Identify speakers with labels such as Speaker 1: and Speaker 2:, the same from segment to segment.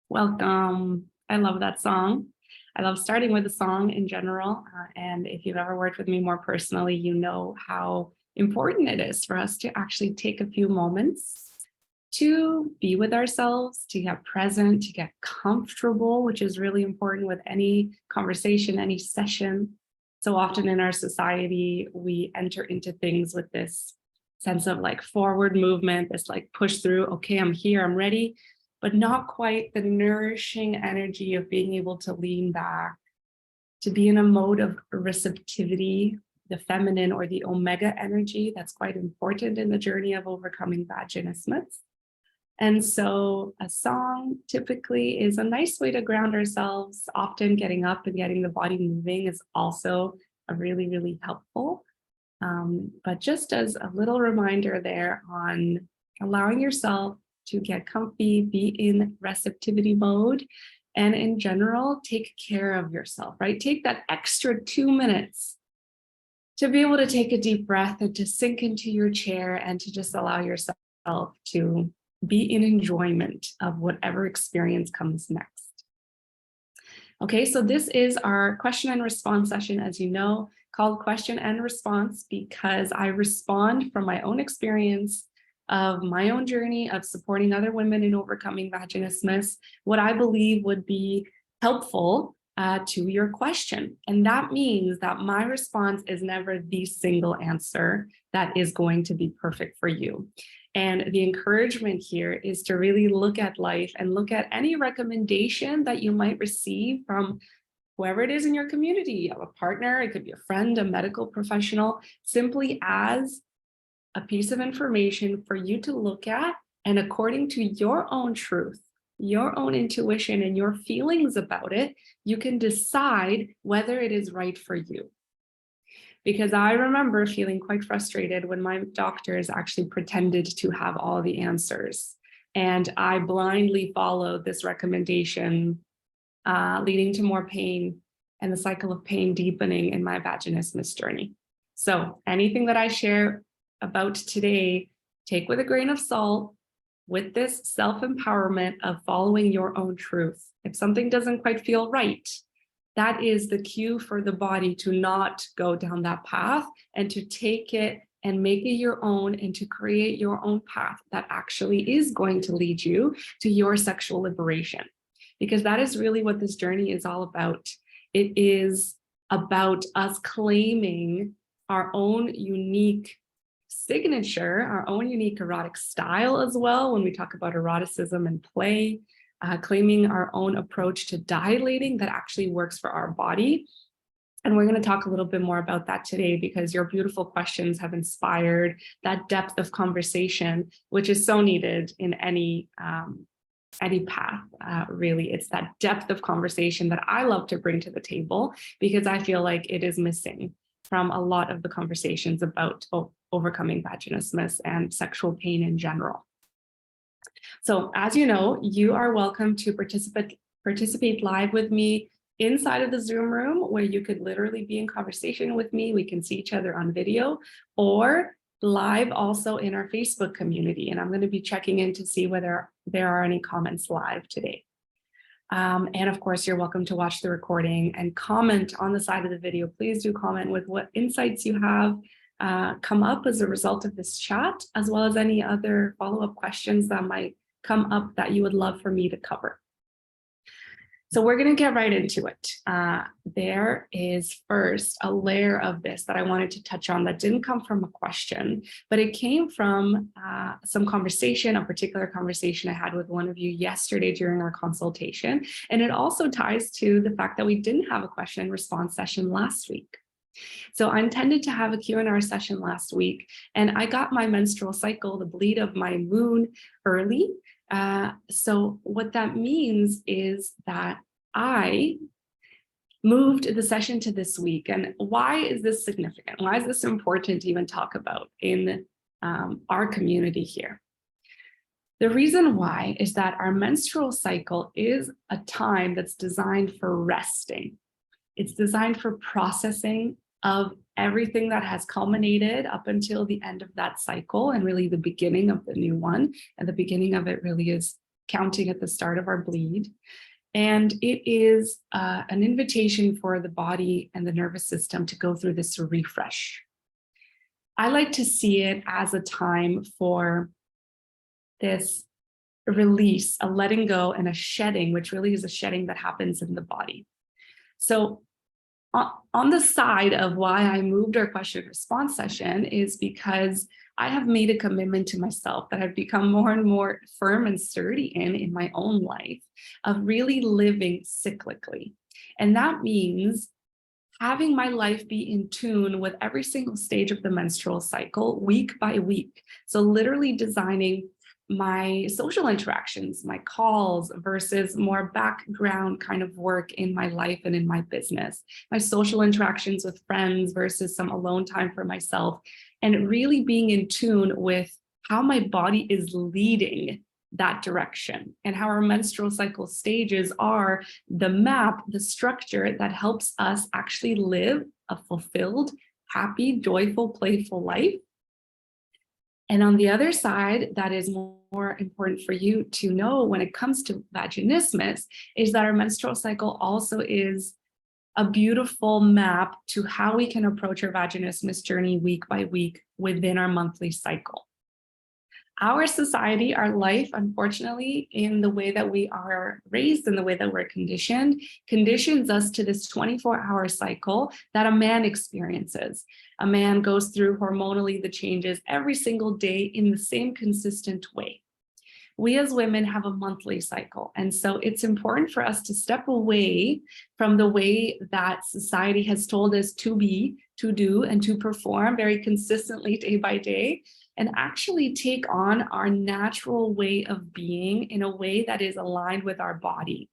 Speaker 1: Welcome. I love that song. I love starting with a song in general. And if you've ever worked with me more personally, you know how important it is for us to actually take a few moments to be with ourselves, to get present, to get comfortable, which is really important with any conversation, any session. So often in our society, we enter into things with this sense of like forward movement, this like push through, okay, I'm here, I'm ready, but not quite the nourishing energy of being able to lean back, to be in a mode of receptivity, the feminine or the omega energy that's quite important in the journey of overcoming vaginismus. And so a song typically is a nice way to ground ourselves. Often getting up and getting the body moving is also a really, really helpful. But just as a little reminder there on allowing yourself to get comfy, be in receptivity mode, and in general, take care of yourself, right? Take that extra 2 minutes to be able to take a deep breath and to sink into your chair and to just allow yourself to be in enjoyment of whatever experience comes next. Okay, so this is our question and response session, as you know, called question and response because I respond from my own experience of my own journey of supporting other women in overcoming vaginismus, what I believe would be helpful to your question. And that means that my response is never the single answer that is going to be perfect for you. And the encouragement here is to really look at life and look at any recommendation that you might receive from whoever it is in your community. You have a partner, it could be a friend, a medical professional, simply as a piece of information for you to look at, and according to your own truth, your own intuition and your feelings about it, you can decide whether it is right for you. Because I remember feeling quite frustrated when my doctors actually pretended to have all the answers. And I blindly followed this recommendation, leading to more pain and the cycle of pain deepening in my vaginismus journey. So anything that I share about today, take with a grain of salt, with this self-empowerment of following your own truth. If something doesn't quite feel right, that is the cue for the body to not go down that path and to take it and make it your own and to create your own path that actually is going to lead you to your sexual liberation. Because that is really what this journey is all about. It is about us claiming our own unique signature, our own unique erotic style as well, when we talk about eroticism and play, claiming our own approach to dilating that actually works for our body. And we're going to talk a little bit more about that today because your beautiful questions have inspired that depth of conversation, which is so needed in any path, really. It's that depth of conversation that I love to bring to the table because I feel like it is missing from a lot of the conversations about overcoming vaginismus and sexual pain in general. So as you know, you are welcome to participate live with me inside of the Zoom room where you could literally be in conversation with me. We can see each other on video, or live also in our Facebook community. And I'm going to be checking in to see whether there are any comments live today. And of course, you're welcome to watch the recording and comment on the side of the video. Please do comment with what insights you have come up as a result of this chat, as well as any other follow-up questions that might come up that you would love for me to cover. So we're going to get right into it. There is first a layer of this that I wanted to touch on that didn't come from a question, but it came from some conversation, a particular conversation I had with one of you yesterday during our consultation. And it also ties to the fact that we didn't have a question and response session last week. So I intended to have a Q&R session last week, and I got my menstrual cycle, the bleed of my moon, early. So what that means is that I moved the session to this week. And why is this significant? Why is this important to even talk about in our community here? The reason why is that our menstrual cycle is a time that's designed for resting. It's designed for processing of everything that has culminated up until the end of that cycle and really the beginning of the new one. And the beginning of it really is counting at the start of our bleed. And it is an invitation for the body and the nervous system to go through this refresh. I like to see it as a time for this release, a letting go and a shedding, which really is a shedding that happens in the body. So on the side of why I moved our question response session is because I have made a commitment to myself that I've become more and more firm and sturdy in my own life of really living cyclically. And that means having my life be in tune with every single stage of the menstrual cycle, week by week. So literally designing my social interactions, my calls versus more background kind of work in my life and in my business, my social interactions with friends versus some alone time for myself, and really being in tune with how my body is leading that direction and how our menstrual cycle stages are the map, the structure that helps us actually live a fulfilled, happy, joyful, playful life. And on the other side, that is more important for you to know when it comes to vaginismus, is that our menstrual cycle also is a beautiful map to how we can approach our vaginismus journey week by week within our monthly cycle. Our society, our life, unfortunately, in the way that we are raised, in the way that we're conditioned, conditions us to this 24-hour cycle that a man experiences. A man goes through hormonally the changes every single day in the same consistent way. We as women have a monthly cycle. And so it's important for us to step away from the way that society has told us to be, to do, and to perform very consistently day by day, and actually take on our natural way of being in a way that is aligned with our body,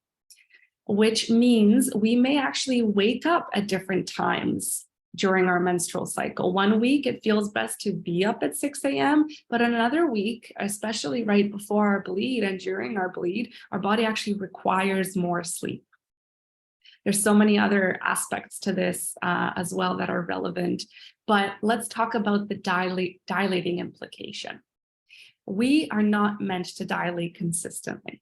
Speaker 1: which means we may actually wake up at different times during our menstrual cycle. One week, it feels best to be up at 6 a.m., but another week, especially right before our bleed and during our bleed, our body actually requires more sleep. There's so many other aspects to this as well that are relevant, but let's talk about the dilating implication. We are not meant to dilate consistently,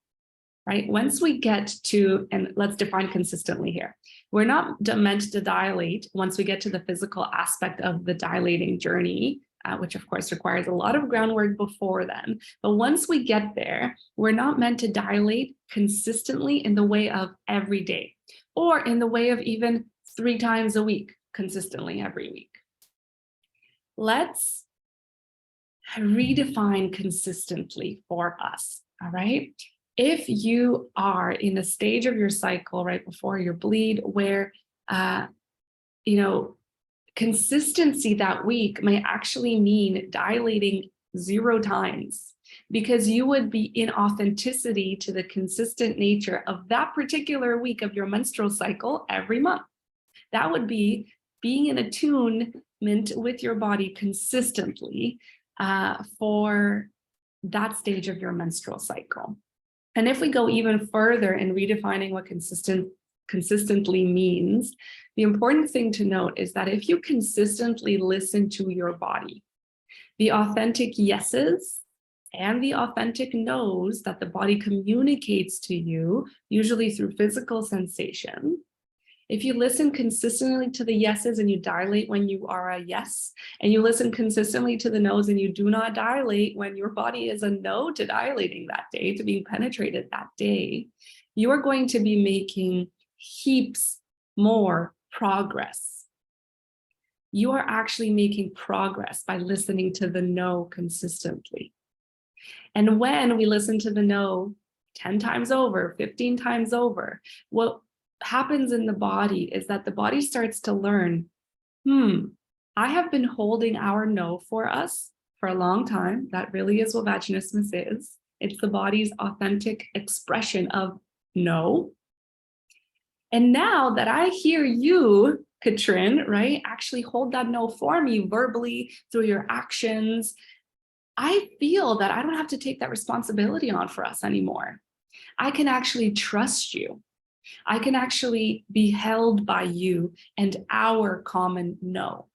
Speaker 1: right? Once we get to, and let's define consistently here, we're not meant to dilate once we get to the physical aspect of the dilating journey, which of course requires a lot of groundwork before then. But once we get there, we're not meant to dilate consistently in the way of every day, or in the way of even 3 times a week, consistently every week. Let's redefine consistently for us, all right? If you are in a stage of your cycle right before your bleed where, consistency that week may actually mean dilating 0 times, because you would be in authenticity to the consistent nature of that particular week of your menstrual cycle every month. That would be being in attunement with your body consistently for that stage of your menstrual cycle. And if we go even further in redefining what consistently means, the important thing to note is that if you consistently listen to your body, the authentic yeses and the authentic no's that the body communicates to you, usually through physical sensation, if you listen consistently to the yeses and you dilate when you are a yes, and you listen consistently to the no's and you do not dilate when your body is a no to dilating that day, to being penetrated that day, you are going to be making heaps more progress. You are actually making progress by listening to the no consistently. And when we listen to the no 10 times over, 15 times over, what happens in the body is that the body starts to learn, I have been holding our no for us for a long time. That really is what vaginismus is. It's the body's authentic expression of no. And now that I hear you, Katrin, right, actually hold that no for me verbally through your actions, I feel that I don't have to take that responsibility on for us anymore. I can actually trust you. I can actually be held by you and our common no.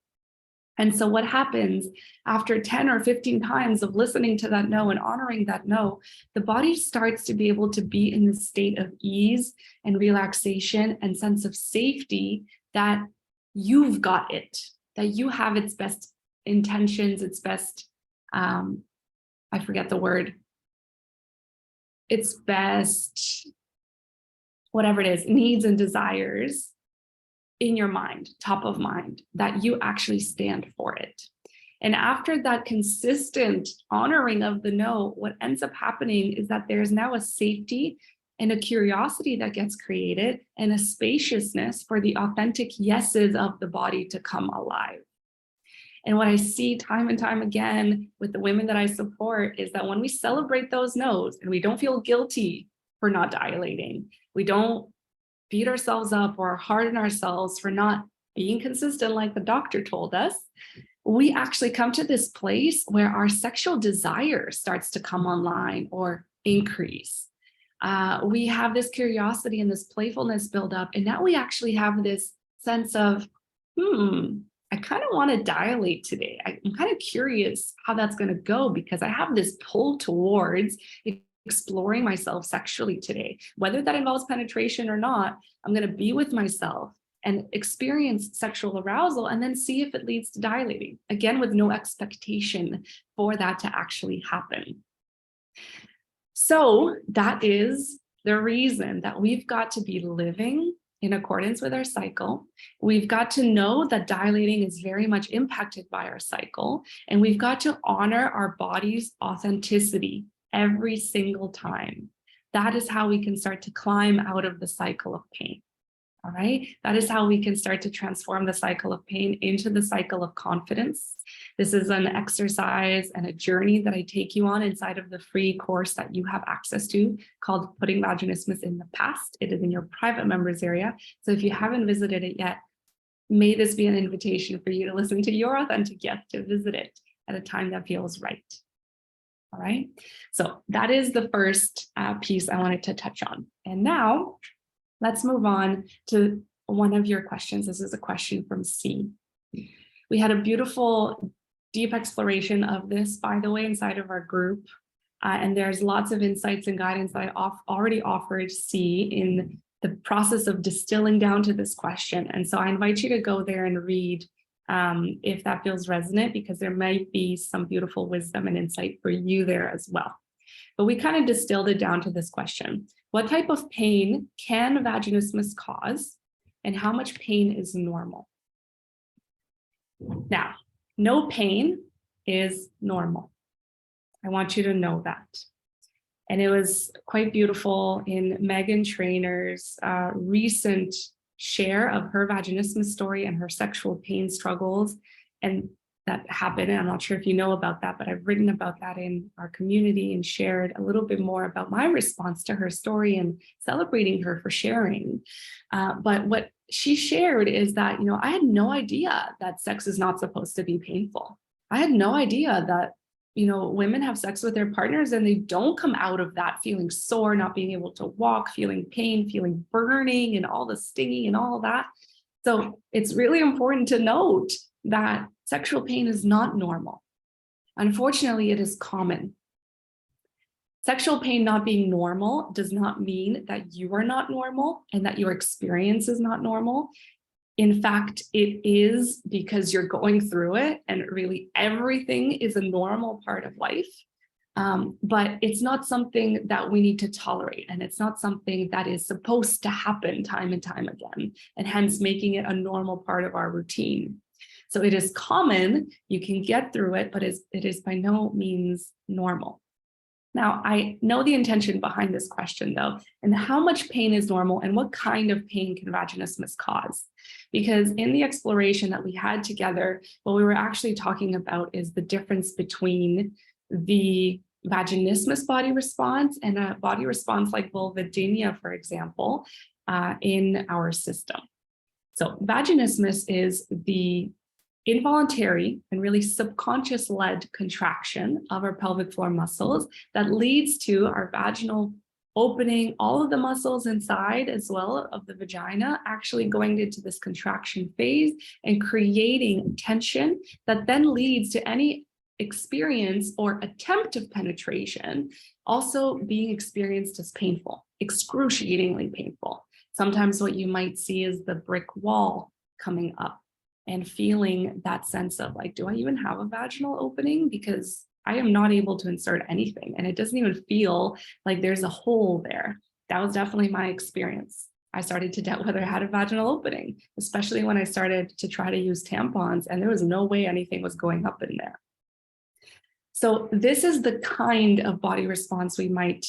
Speaker 1: And so what happens after 10 or 15 times of listening to that no and honoring that no, the body starts to be able to be in this state of ease and relaxation and sense of safety that you've got it, that you have its best intentions, its best, I forget the word, its best, whatever it is, needs and desires in your mind, top of mind, that you actually stand for it. And after that consistent honoring of the no, what ends up happening is that there's now a safety and a curiosity that gets created and a spaciousness for the authentic yeses of the body to come alive. And what I see time and time again with the women that I support is that when we celebrate those no's and we don't feel guilty for not dilating, we don't beat ourselves up or harden ourselves for not being consistent like the doctor told us, we actually come to this place where our sexual desire starts to come online or increase. We have this curiosity and this playfulness build up, and now we actually have this sense of, I kind of want to dilate today. I'm kind of curious how that's going to go because I have this pull towards exploring myself sexually today. Whether that involves penetration or not, I'm going to be with myself and experience sexual arousal and then see if it leads to dilating. Again, with no expectation for that to actually happen. So that is the reason that we've got to be living in accordance with our cycle. We've got to know that dilating is very much impacted by our cycle, and we've got to honor our body's authenticity every single time. That is how we can start to climb out of the cycle of pain. All right. That is how we can start to transform the cycle of pain into the cycle of confidence. This is an exercise and a journey that I take you on inside of the free course that you have access to called Putting Vaginismus in the Past. It is in your private members area. So if you haven't visited it yet, may this be an invitation for you to listen to your authentic yes, to visit it at a time that feels right. All right. So that is the first piece I wanted to touch on. And now let's move on to one of your questions. This is a question from C. We had a beautiful, deep exploration of this, by the way, inside of our group. And there's lots of insights and guidance that I already offered C in the process of distilling down to this question. And so I invite you to go there and read if that feels resonant, because there might be some beautiful wisdom and insight for you there as well. But we kind of distilled it down to this question. What type of pain can vaginismus cause, and how much pain is normal? Now, no pain is normal. I want you to know that. And it was quite beautiful in Megan Trainor's recent share of her vaginismus story and her sexual pain struggles. And that happened. And I'm not sure if you know about that, but I've written about that in our community and shared a little bit more about my response to her story and celebrating her for sharing. But what she shared is that, I had no idea that sex is not supposed to be painful. I had no idea that, women have sex with their partners and they don't come out of that feeling sore, not being able to walk, feeling pain, feeling burning and all the stinging and all of that. So it's really important to note that sexual pain is not normal. Unfortunately, it is common. Sexual pain not being normal does not mean that you are not normal and that your experience is not normal. In fact, it is, because you're going through it, and really everything is a normal part of life. But it's not something that we need to tolerate, and it's not something that is supposed to happen time and time again, and hence making it a normal part of our routine. So it is common, you can get through it, but it is by no means normal. Now, I know the intention behind this question, though, and how much pain is normal and what kind of pain can vaginismus cause? Because in the exploration that we had together, what we were actually talking about is the difference between the vaginismus body response and a body response like vulvodynia, for example, in our system. So vaginismus is the involuntary and really subconscious led contraction of our pelvic floor muscles that leads to our vaginal opening all of the muscles inside as well of the vagina, actually going into this contraction phase and creating tension that then leads to any experience or attempt of penetration also being experienced as painful, excruciatingly painful. Sometimes what you might see is the brick wall coming up and feeling that sense of like, do I even have a vaginal opening? Because I am not able to insert anything, and it doesn't even feel like there's a hole there. That was definitely my experience. I started to doubt whether I had a vaginal opening, especially when I started to try to use tampons, and there was no way anything was going up in there. So this is the kind of body response we might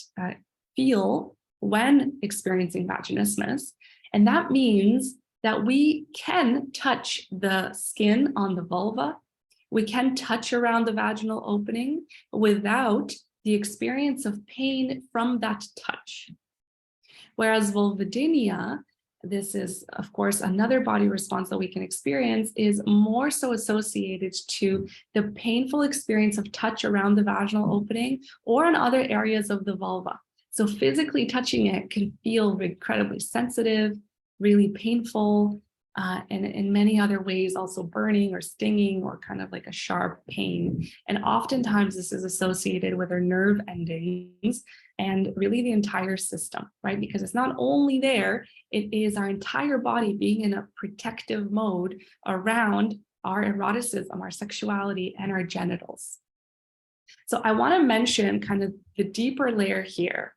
Speaker 1: feel when experiencing vaginismus. And that means that we can touch the skin on the vulva. We can touch around the vaginal opening without the experience of pain from that touch. Whereas vulvodynia, this is, of course, another body response that we can experience, is more so associated to the painful experience of touch around the vaginal opening or in other areas of the vulva. So physically touching it can feel incredibly sensitive, really painful, and in many other ways also burning or stinging or kind of like a sharp pain. And oftentimes this is associated with our nerve endings and really the entire system, right? Because it's not only there, it is our entire body being in a protective mode around our eroticism, our sexuality, and our genitals. So I want to mention kind of the deeper layer here,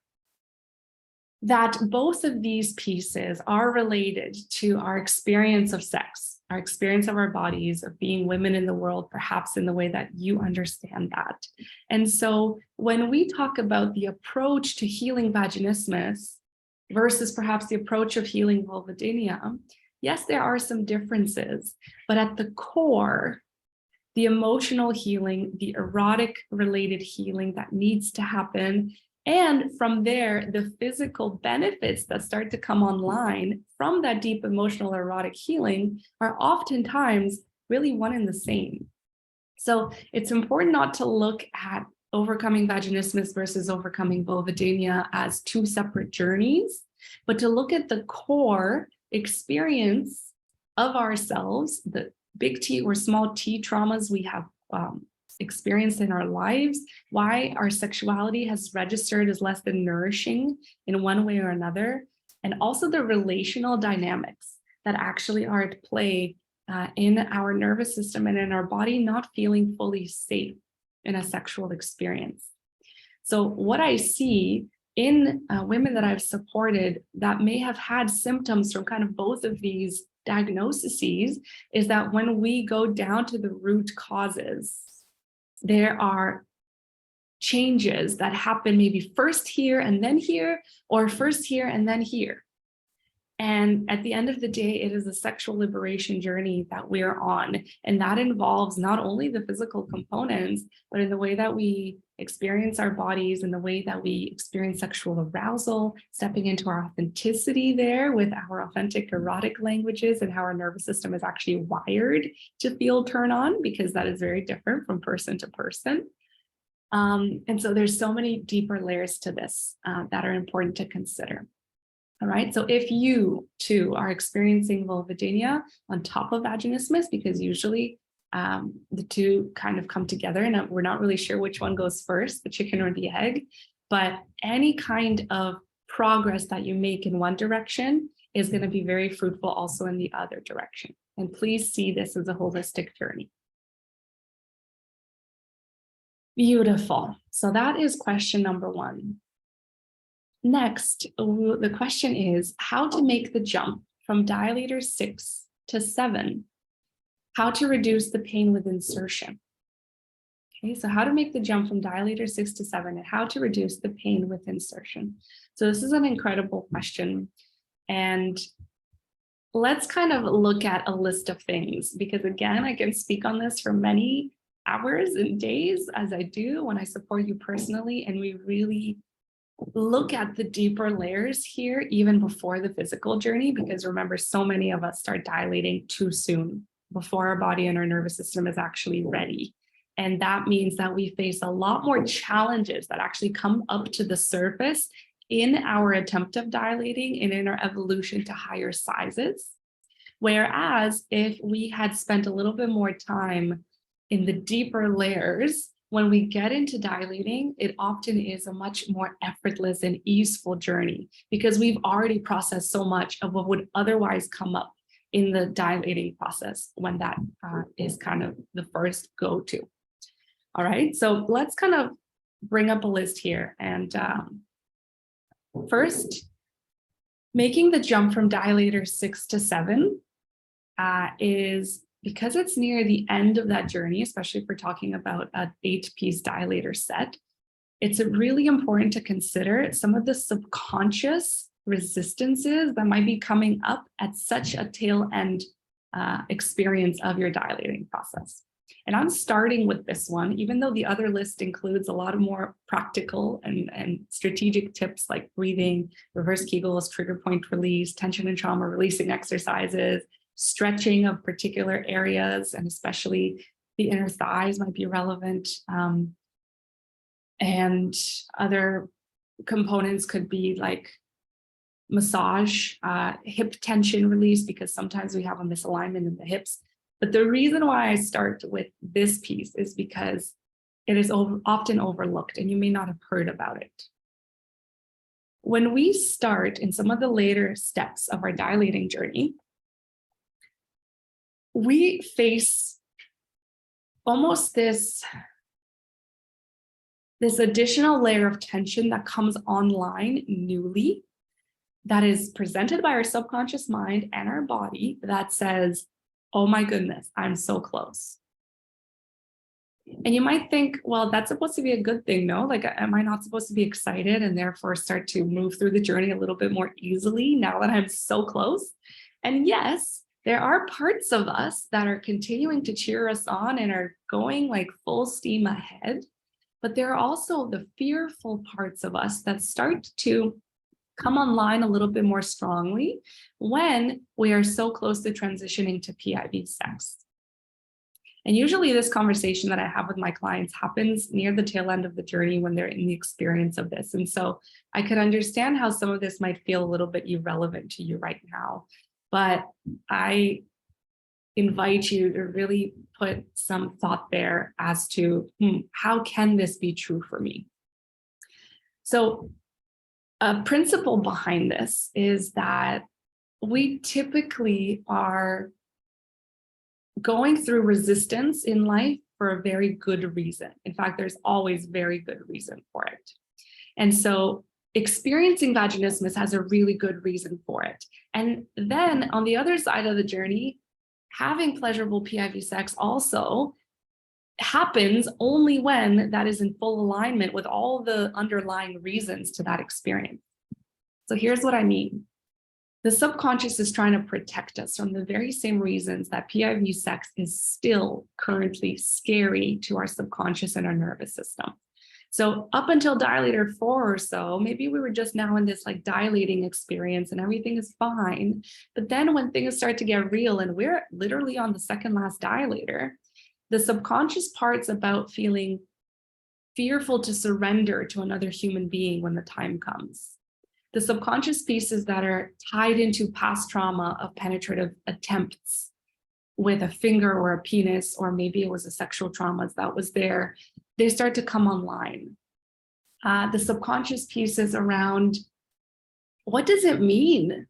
Speaker 1: that both of these pieces are related to our experience of sex, our experience of our bodies, of being women in the world, perhaps in the way that you understand that. And so when we talk about the approach to healing vaginismus versus perhaps the approach of healing vulvodynia, yes, there are some differences, but at the core, the emotional healing, the erotic related healing that needs to happen, and from there, the physical benefits that start to come online from that deep emotional erotic healing are oftentimes really one and the same. So it's important not to look at overcoming vaginismus versus overcoming vulvodynia as two separate journeys, but to look at the core experience of ourselves, the big T or small t traumas we have experienced in our lives, why our sexuality has registered as less than nourishing in one way or another, and also the relational dynamics that actually are at play in our nervous system and in our body not feeling fully safe in a sexual experience. So what I see in women that I've supported that may have had symptoms from kind of both of these diagnoses is that when we go down to the root causes, there are changes that happen maybe first here and then here, or first here and then here. And at the end of the day, it is a sexual liberation journey that we're on. And that involves not only the physical components, but in the way that we experience our bodies and the way that we experience sexual arousal, stepping into our authenticity there with our authentic erotic languages and how our nervous system is actually wired to feel turn on, because that is very different from person to person. And so there's so many deeper layers to this that are important to consider. All right, so if you too are experiencing vulvodynia on top of vaginismus, because usually the two kind of come together and we're not really sure which one goes first, the chicken or the egg, but any kind of progress that you make in one direction is going to be very fruitful also in the other direction. And please see this as a holistic journey. Beautiful. So that is question number one. Next, the question is how to make the jump from dilator 6 to 7, how to reduce the pain with insertion. Okay, so how to make the jump from dilator 6 to 7 and how to reduce the pain with insertion. So this is an incredible question. And let's kind of look at a list of things, because again, I can speak on this for many hours and days as I do when I support you personally, and we really look at the deeper layers here even before the physical journey, because remember, so many of us start dilating too soon before our body and our nervous system is actually ready. And that means that we face a lot more challenges that actually come up to the surface in our attempt of dilating and in our evolution to higher sizes. Whereas if we had spent a little bit more time in the deeper layers, when we get into dilating, it often is a much more effortless and easeful journey because we've already processed so much of what would otherwise come up in the dilating process when that is kind of the first go-to. All right, so let's kind of bring up a list here. And first, making the jump from dilator 6 to 7 is because it's near the end of that journey, especially if we're talking about an 8-piece dilator set. It's really important to consider some of the subconscious resistances that might be coming up at such a tail end experience of your dilating process. And I'm starting with this one, even though the other list includes a lot of more practical and strategic tips like breathing, reverse Kegels, trigger point release, tension and trauma releasing exercises, stretching of particular areas, and especially the inner thighs might be relevant. And other components could be like massage, hip tension release, because sometimes we have a misalignment in the hips. But the reason why I start with this piece is because it is often overlooked and you may not have heard about it. When we start in some of the later steps of our dilating journey, we face almost this additional layer of tension that comes online newly, that is presented by our subconscious mind and our body that says, oh my goodness, I'm so close. And you might think, well, that's supposed to be a good thing, no? Like, am I not supposed to be excited and therefore start to move through the journey a little bit more easily now that I'm so close? And yes, there are parts of us that are continuing to cheer us on and are going like full steam ahead. But there are also the fearful parts of us that start to come online a little bit more strongly when we are so close to transitioning to PIV sex. And usually this conversation that I have with my clients happens near the tail end of the journey when they're in the experience of this. And so I could understand how some of this might feel a little bit irrelevant to you right now, but I invite you to really put some thought there as to how can this be true for me? So a principle behind this is that we typically are going through resistance in life for a very good reason. In fact, there's always very good reason for it. And so experiencing vaginismus has a really good reason for it. And then on the other side of the journey, having pleasurable PIV sex also happens only when that is in full alignment with all the underlying reasons to that experience. So here's what I mean. The subconscious is trying to protect us from the very same reasons that PIV sex is still currently scary to our subconscious and our nervous system. So up until dilator 4 or so, maybe we were just now in this like dilating experience and everything is fine. But then when things start to get real and we're literally on the second last dilator, the subconscious parts about feeling fearful to surrender to another human being when the time comes. The subconscious pieces that are tied into past trauma of penetrative attempts with a finger or a penis, or maybe it was a sexual trauma that was there, they start to come online. The subconscious pieces around what does it mean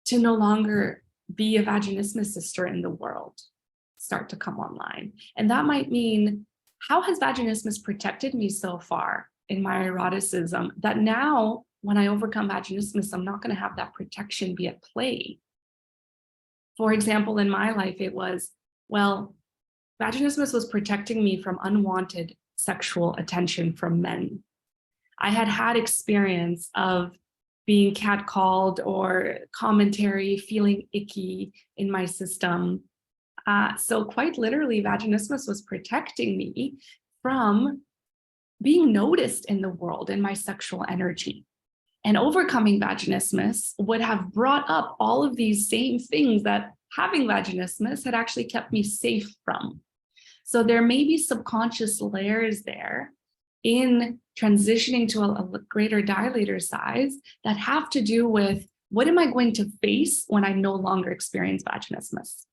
Speaker 1: to no longer be a vaginismus sister in the world start to come online. And that might mean, how has vaginismus protected me so far in my eroticism that now when I overcome vaginismus, I'm not going to have that protection be at play? For example, in my life, it was, well, vaginismus was protecting me from unwanted sexual attention from men. I had had experience of being catcalled or commentary, feeling icky in my system. So quite literally, vaginismus was protecting me from being noticed in the world in my sexual energy. And overcoming vaginismus would have brought up all of these same things that having vaginismus had actually kept me safe from. So there may be subconscious layers there in transitioning to a greater dilator size that have to do with what am I going to face when I no longer experience vaginismus?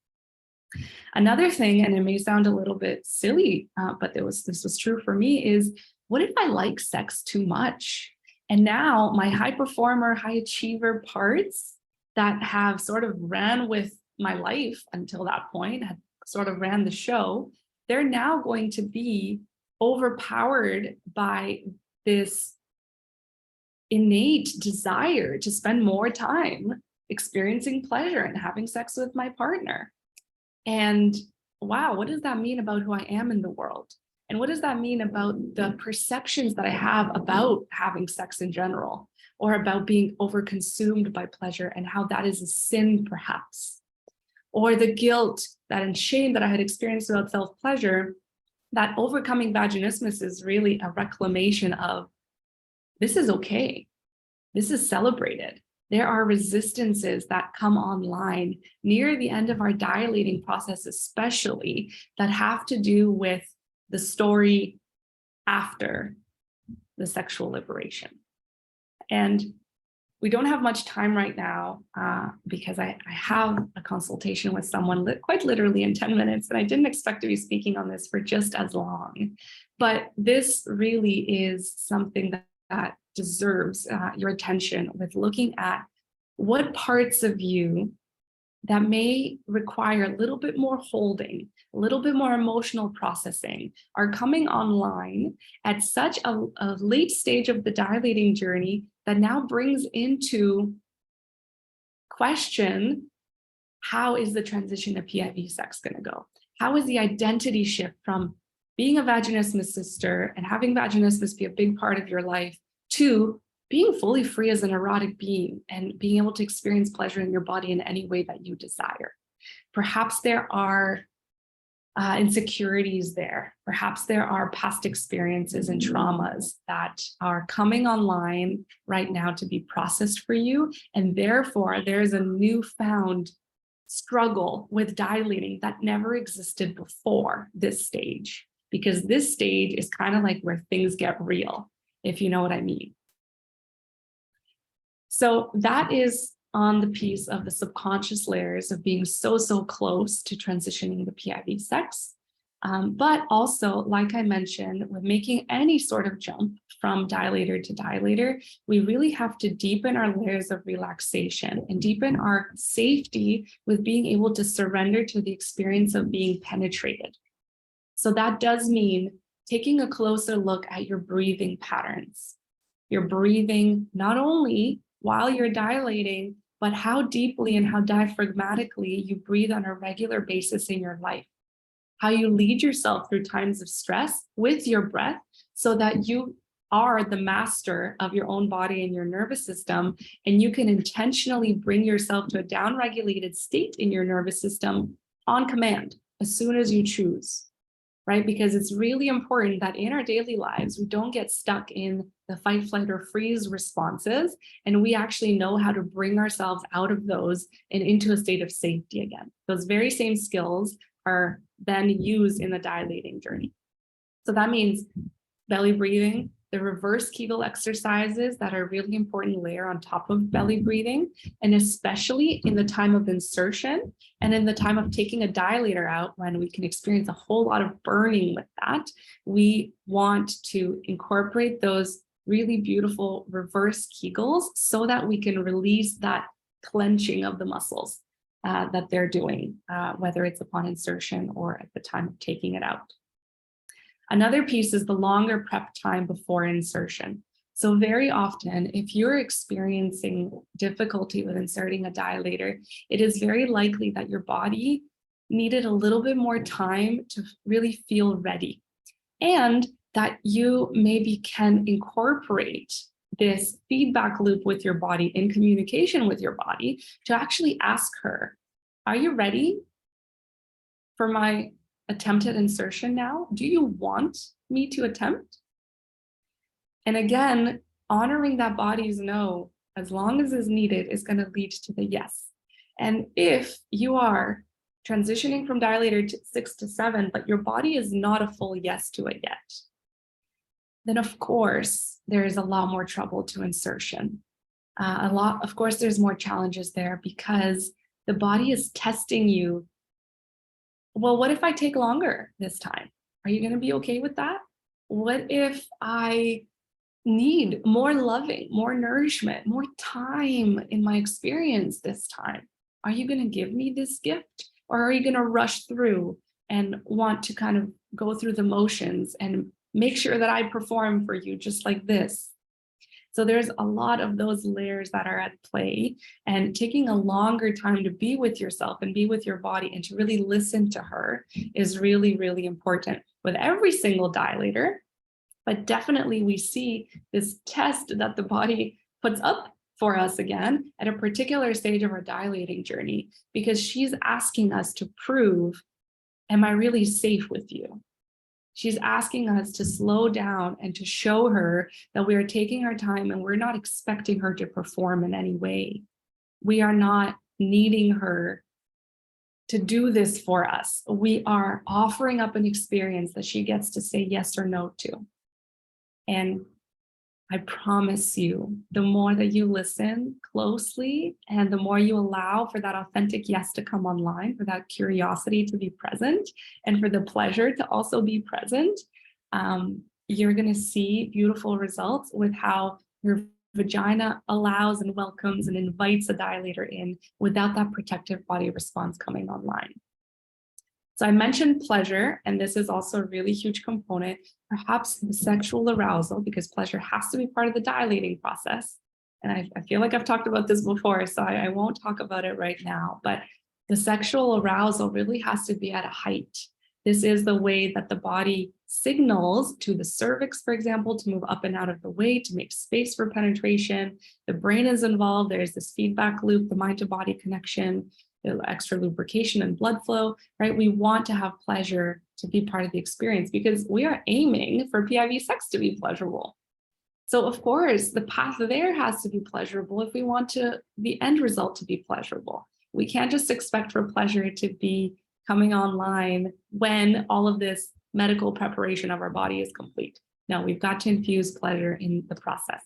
Speaker 1: Another thing, and it may sound a little bit silly, but this was true for me, is what if I like sex too much? And now my high performer, high achiever parts that have sort of ran with my life until that point, had sort of ran the show, they're now going to be overpowered by this innate desire to spend more time experiencing pleasure and having sex with my partner. And wow, what does that mean about who I am in the world? And what does that mean about the perceptions that I have about having sex in general, or about being overconsumed by pleasure and how that is a sin perhaps? Or the guilt and shame that I had experienced about self-pleasure, that overcoming vaginismus is really a reclamation of, this is okay. This is celebrated. There are resistances that come online near the end of our dilating process, especially, that have to do with the story after the sexual liberation. And we don't have much time right now because I have a consultation with someone quite literally in 10 minutes, and I didn't expect to be speaking on this for just as long. But this really is something that deserves your attention, with looking at what parts of you that may require a little bit more holding, a little bit more emotional processing, are coming online at such a late stage of the dilating journey that now brings into question, how is the transition to PIV sex going to go? How is the identity shift from being a vaginismus sister and having vaginismus be a big part of your life to being fully free as an erotic being and being able to experience pleasure in your body in any way that you desire? Perhaps there are insecurities there. Perhaps there are past experiences and traumas that are coming online right now to be processed for you. And therefore, there's a newfound struggle with dilating that never existed before this stage, because this stage is kind of like where things get real, if you know what I mean. So that is on the piece of the subconscious layers of being so close to transitioning the PIV sex. But also, like I mentioned, with making any sort of jump from dilator to dilator, we really have to deepen our layers of relaxation and deepen our safety with being able to surrender to the experience of being penetrated. So that does mean taking a closer look at your breathing patterns. Your breathing, not only while you're dilating, but how deeply and how diaphragmatically you breathe on a regular basis in your life. How you lead yourself through times of stress with your breath so that you are the master of your own body and your nervous system, and you can intentionally bring yourself to a downregulated state in your nervous system on command as soon as you choose, right? Because it's really important that in our daily lives, we don't get stuck in the fight, flight, or freeze responses, and we actually know how to bring ourselves out of those and into a state of safety again. Those very same skills are then used in the dilating journey. So that means belly breathing, the reverse Kegel exercises that are a really important layer on top of belly breathing, and especially in the time of insertion and in the time of taking a dilator out, when we can experience a whole lot of burning with that, we want to incorporate those really beautiful reverse Kegels so that we can release that clenching of the muscles that they're doing, whether it's upon insertion or at the time of taking it out. Another piece is the longer prep time before insertion. So very often, if you're experiencing difficulty with inserting a dilator, it is very likely that your body needed a little bit more time to really feel ready, and that you maybe can incorporate this feedback loop with your body, in communication with your body, to actually ask her, are you ready for my attempted insertion now? Do you want me to attempt? And again, honoring that body's no, as long as is needed, is going to lead to the yes. And if you are transitioning from dilator to 6 to 7, but your body is not a full yes to it yet, then of course, there is a lot more trouble to insertion. Of course, there's more challenges there because the body is testing you. Well, what if I take longer this time? Are you going to be okay with that? What if I need more loving, more nourishment, more time in my experience this time? Are you going to give me this gift? Or are you going to rush through and want to kind of go through the motions and make sure that I perform for you just like this? So there's a lot of those layers that are at play, and taking a longer time to be with yourself and be with your body and to really listen to her is really, really important with every single dilator. But definitely we see this test that the body puts up for us again at a particular stage of our dilating journey, because she's asking us to prove, am I really safe with you? She's asking us to slow down and to show her that we are taking our time and we're not expecting her to perform in any way. We are not needing her to do this for us. We are offering up an experience that she gets to say yes or no to. And I promise you, the more that you listen closely and the more you allow for that authentic yes to come online, for that curiosity to be present, and for the pleasure to also be present, you're going to see beautiful results with how your vagina allows and welcomes and invites a dilator in without that protective body response coming online. So I mentioned pleasure, and this is also a really huge component, perhaps the sexual arousal, because pleasure has to be part of the dilating process. And I feel like I've talked about this before, so I won't talk about it right now, but the sexual arousal really has to be at a height. This is the way that the body signals to the cervix, for example, to move up and out of the way, to make space for penetration. The brain is involved. There's this feedback loop, the mind to body connection, extra lubrication and blood flow, right? We want to have pleasure to be part of the experience because we are aiming for PIV sex to be pleasurable. So of course, the path there has to be pleasurable if we want the end result to be pleasurable. We can't just expect for pleasure to be coming online when all of this medical preparation of our body is complete. No, we've got to infuse pleasure in the process.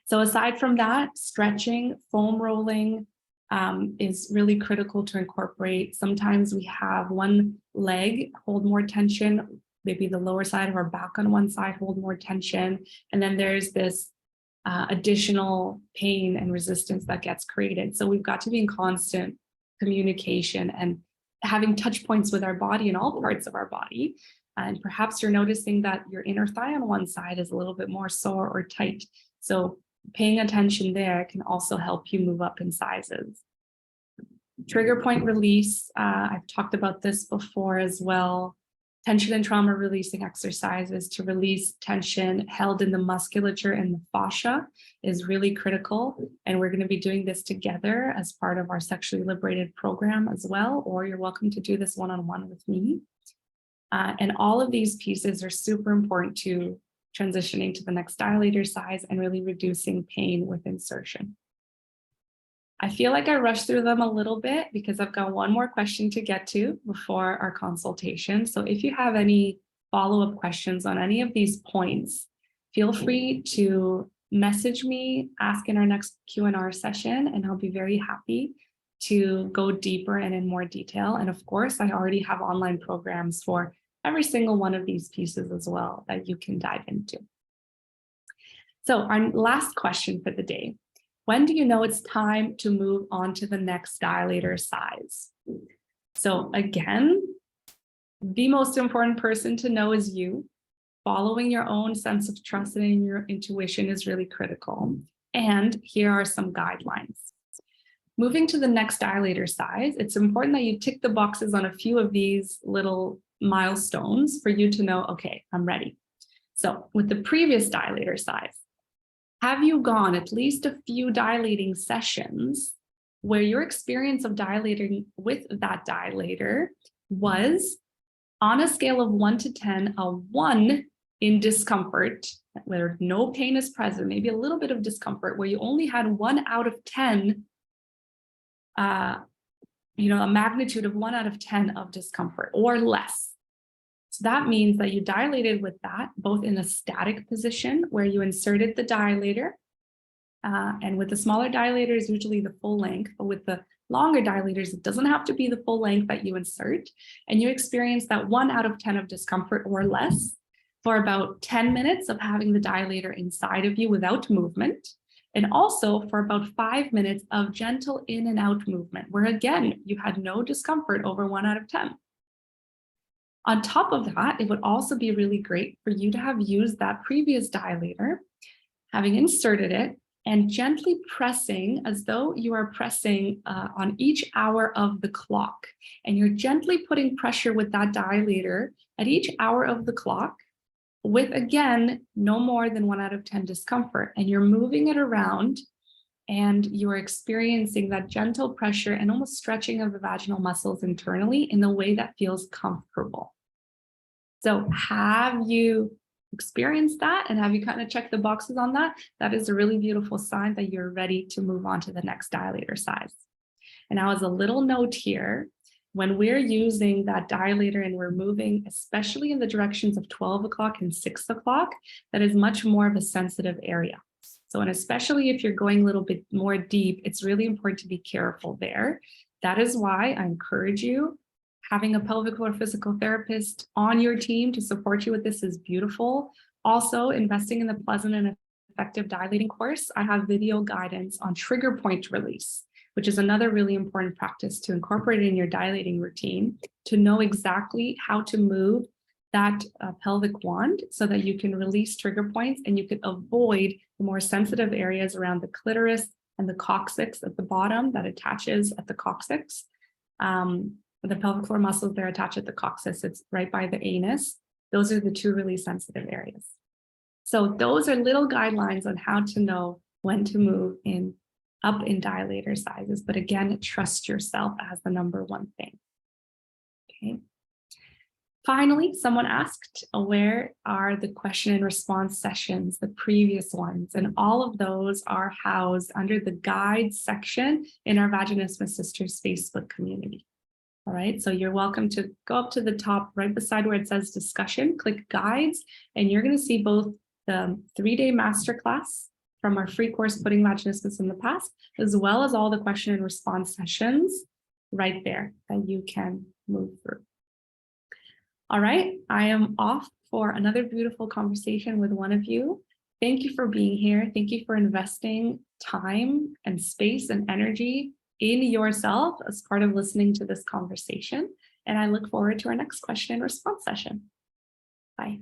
Speaker 1: So aside from that, stretching, foam rolling, is really critical to incorporate. Sometimes we have one leg hold more tension, maybe the lower side of our back on one side hold more tension. And then there's this additional pain and resistance that gets created. So we've got to be in constant communication and having touch points with our body in all parts of our body. And perhaps you're noticing that your inner thigh on one side is a little bit more sore or tight. So paying attention there can also help you move up in sizes. Trigger point release, I've talked about this before as well. Tension and trauma releasing exercises to release tension held in the musculature and the fascia is really critical. And we're going to be doing this together as part of our Sexually Liberated program as well, or you're welcome to do this one-on-one with me. And all of these pieces are super important to transitioning to the next dilator size and really reducing pain with insertion. I feel like I rushed through them a little bit because I've got one more question to get to before our consultation. So if you have any follow-up questions on any of these points, feel free to message me, ask in our next Q&R session, and I'll be very happy to go deeper and in more detail. And of course, I already have online programs for every single one of these pieces as well that you can dive into. So our last question for the day: when do you know it's time to move on to the next dilator size? So again, the most important person to know is you. Following your own sense of trust and your intuition is really critical. And here are some guidelines. Moving to the next dilator size, it's important that you tick the boxes on a few of these little milestones for you to know, okay, I'm ready. So with the previous dilator size, have you gone at least a few dilating sessions where your experience of dilating with that dilator was on a scale of 1 to 10, a 1 in discomfort, where no pain is present, maybe a little bit of discomfort, where you only had 1 out of 10, a magnitude of 1 out of 10 of discomfort or less. So that means that you dilated with that, both in a static position where you inserted the dilator, and with the smaller dilators, usually the full length, but with the longer dilators, it doesn't have to be the full length that you insert. And you experience that 1 out of 10 of discomfort or less for about 10 minutes of having the dilator inside of you without movement. And also for about 5 minutes of gentle in and out movement, where again, you had no discomfort over 1 out of 10. On top of that, it would also be really great for you to have used that previous dilator, having inserted it, and gently pressing as though you are pressing on each hour of the clock. And you're gently putting pressure with that dilator at each hour of the clock with, again, no more than 1 out of 10 discomfort. And you're moving it around and you're experiencing that gentle pressure and almost stretching of the vaginal muscles internally in a way that feels comfortable. So have you experienced that, and have you kind of checked the boxes on that? That is a really beautiful sign that you're ready to move on to the next dilator size. And now, as a little note here, when we're using that dilator and we're moving, especially in the directions of 12 o'clock and 6 o'clock, that is much more of a sensitive area. So, and especially if you're going a little bit more deep, it's really important to be careful there. That is why I encourage you, having a pelvic floor physical therapist on your team to support you with this is beautiful. Also, investing in the pleasant and effective dilating course, I have video guidance on trigger point release, which is another really important practice to incorporate in your dilating routine, to know exactly how to move that pelvic wand so that you can release trigger points and you can avoid the more sensitive areas around the clitoris and the coccyx at the bottom that attaches at the coccyx. The pelvic floor muscles, they're attached at the coccyx. It's right by the anus. Those are the two really sensitive areas. So those are little guidelines on how to know when to move up in dilator sizes. But again, trust yourself as the number one thing. Okay. Finally, someone asked, where are the question and response sessions, the previous ones? And all of those are housed under the guides section in our Vaginismus Sisters Facebook community. All right, so you're welcome to go up to the top right beside where it says discussion, click guides, and you're going to see both the 3-day masterclass from our free course, Putting Vaginismus in the Past, as well as all the question and response sessions right there that you can move through. All right, I am off for another beautiful conversation with one of you. Thank you for being here. Thank you for investing time and space and energy in yourself as part of listening to this conversation. And I look forward to our next question and response session. Bye.